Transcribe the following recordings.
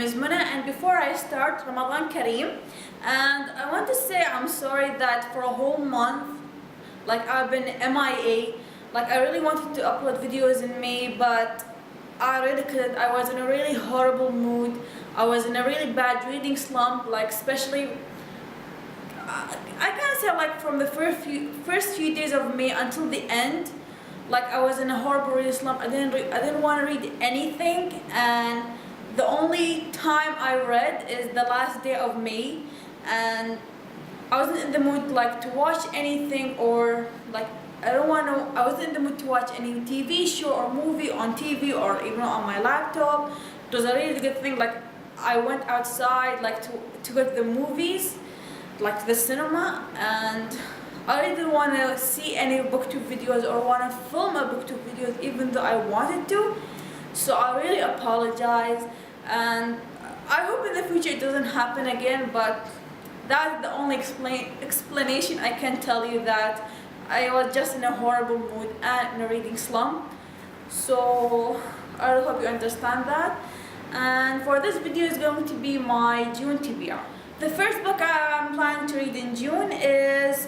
is Muna, and before I start, Ramadan Kareem. And I want to say I'm sorry that for a whole month, like I've been MIA. Like I really wanted to upload videos in May, but I really couldn't. I was in a really horrible mood. I was in a really bad reading slump, like especially I can say like from the first few days of May until the end, like I was in a horrible reading slump. I didn't want to read anything, and the only time I read is the last day of May, and I wasn't in the mood like to watch anything, or like I wasn't in the mood to watch any TV show or movie on TV or even on my laptop. It was a really good thing. Like I went outside like to go to the movies, like to the cinema, and I really didn't want to see any booktube videos or want to film a booktube videos even though I wanted to. So I really apologize, and I hope in the future it doesn't happen again, but that's the only explanation I can tell you, that I was just in a horrible mood and in a reading slump. So I really hope you understand that. And for this video is going to be my June TBR. The first book I'm planning to read in June is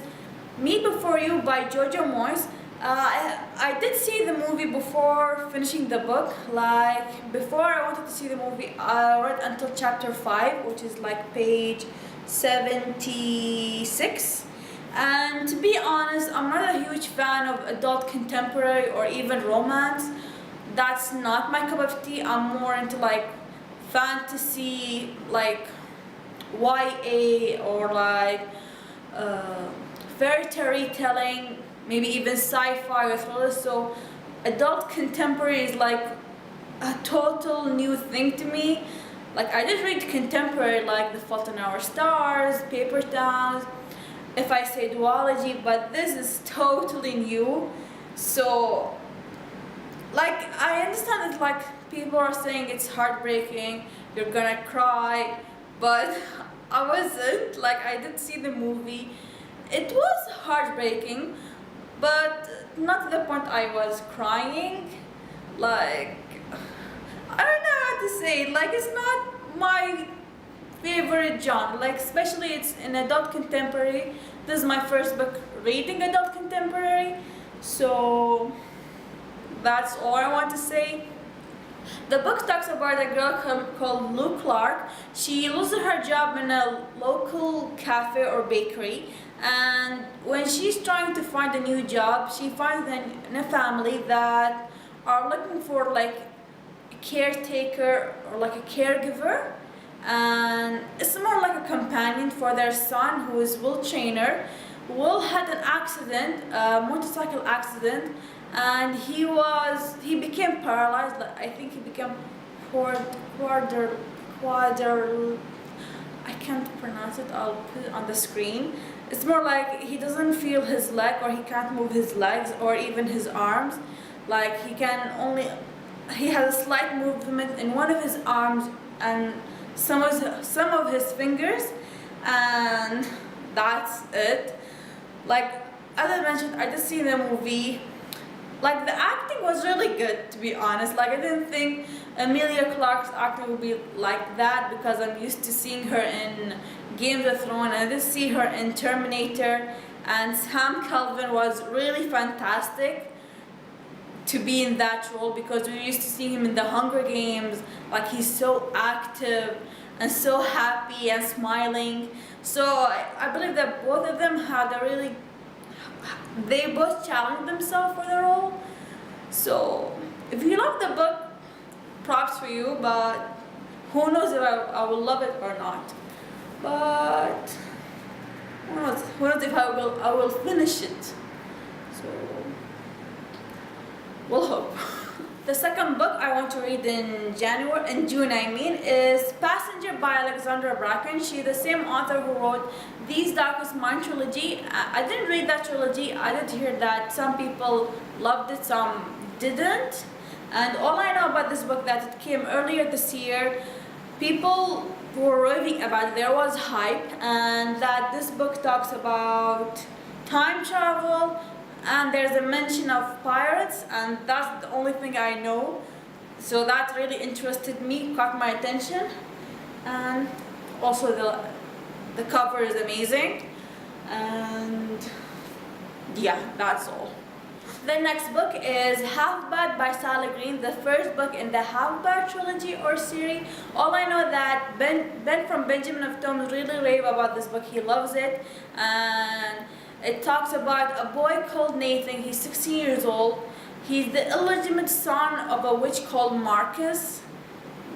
Me Before You by Jojo Moyes. I did see the movie before finishing the book. Like before I wanted to see the movie, I read until chapter 5, which is like page 76. And to be honest, I'm not a huge fan of adult contemporary or even romance. That's not my cup of tea. I'm more into like fantasy, like YA, or like fairy tale telling, maybe even sci-fi or thriller. So adult contemporary is like a total new thing to me. Like I did read contemporary like The Fault in Our Stars, Paper Towns, If I Say Duology, but this is totally new. So like I understand that like people are saying it's heartbreaking, you're gonna cry, but I wasn't. Like I did see the movie. It was heartbreaking, but not to the point I was crying. Like I don't know how to say it. Like it's not my favorite genre. Like especially it's in adult contemporary. This is my first book reading adult contemporary. So that's all I want to say. The book talks about a girl called Lou Clark. She loses her job in a local cafe or bakery, and when she's trying to find a new job, she finds in a family that are looking for like a caretaker or like a caregiver, and it's more like a companion for their son, who is Will Trainer. Will had an accident, a motorcycle accident, and he became paralyzed. Like, I think he became quadr I can't pronounce it. I'll put it on the screen. It's more like he doesn't feel his leg, or he can't move his legs or even his arms. Like he has a slight movement in one of his arms and some of his fingers, and that's it. Like as I mentioned, I just seen the movie. Like the acting was really good, to be honest. Like I didn't think Emilia Clarke's acting would be like that, because I'm used to seeing her in Game of Thrones, and I did see her in Terminator, and Sam Calvin was really fantastic to be in that role, because we used to see him in the Hunger Games. Like he's so active and so happy and smiling. So I believe that both of them had they both challenged themselves for the role. So if you love the book, props for you, but who knows if I will love it or not. But who knows if I will finish it. So we'll hope. The second book I want to read in June is Passenger by Alexandra Bracken. She's the same author who wrote These Darkest Mind trilogy. I didn't read that trilogy. I did hear that some people loved it, some didn't. And all I know about this book, that it came earlier this year. People were raving about it. There was hype, and that this book talks about time travel, and there's a mention of pirates, and that's the only thing I know. So that really interested me, caught my attention. and also the cover is amazing, and yeah, that's all. The next book is Half-Bad by Sally Green, the first book in the Half-Bad trilogy or series. All I know that Ben from Benjamin of Toms really rave about this book. He loves it, and it talks about a boy called Nathan. He's 16 years old. He's the illegitimate son of a witch called Marcus.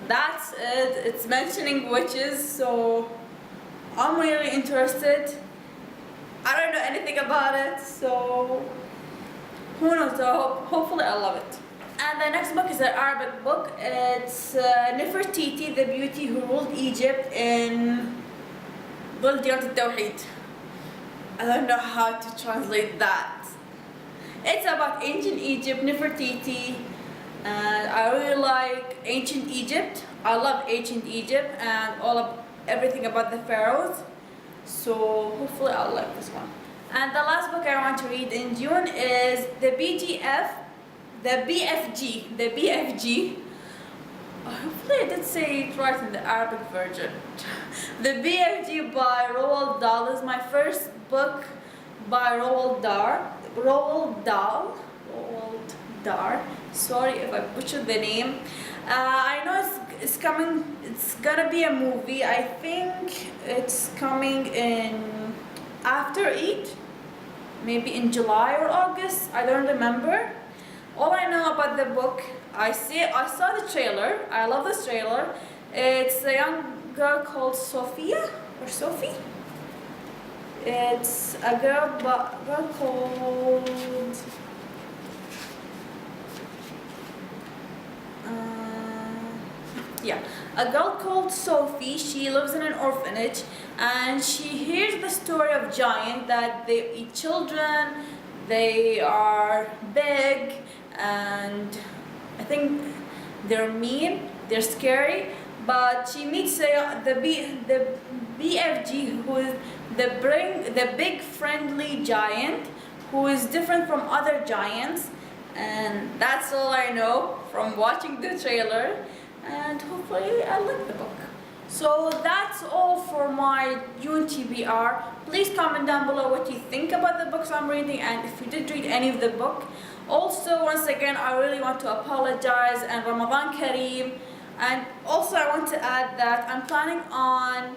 That's it. It's mentioning witches, so I'm really interested. I don't know anything about it, so who knows, so hopefully I love it. And the next book is an Arabic book. It's Nefertiti, the beauty who ruled Egypt in ظل ديانة التوحيد. I don't know how to translate that. It's about ancient Egypt, Nefertiti, and I really like ancient Egypt. I love ancient Egypt and everything about the pharaohs. So hopefully I'll like this one. And the last book I want to read in June is the BFG. Hopefully I did say it right in the Arabic version. The BFG by Roald Dahl is my first book by Roald Dahl. Sorry if I butchered the name. I know it's coming. It's gonna be a movie. I think it's coming in after Eid, maybe in July or August. I don't remember. All I know about the book, I saw the trailer. I love this trailer. It's a young girl called Sophia or Sophie. It's a girl called a girl called Sophie. She lives in an orphanage, and she hears the story of giants that they eat children. They are big, and I think they're mean. They're scary. But she meets the BFG, who is the big friendly giant, who is different from other giants, and that's all I know from watching the trailer. And hopefully I like the book. So that's all for my June TBR. Please comment down below what you think about the books I'm reading and if you did read any of the book. Also, once again, I really want to apologize and Ramadan Kareem. And also I want to add that I'm planning on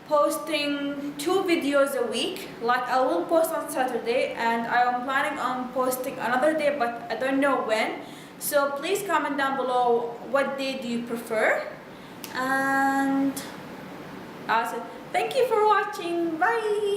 posting 2 videos a week. Like I will post on Saturday and I am planning on posting another day, but I don't know when. So please comment down below what day do you prefer. And that's it. Thank you for watching. Bye.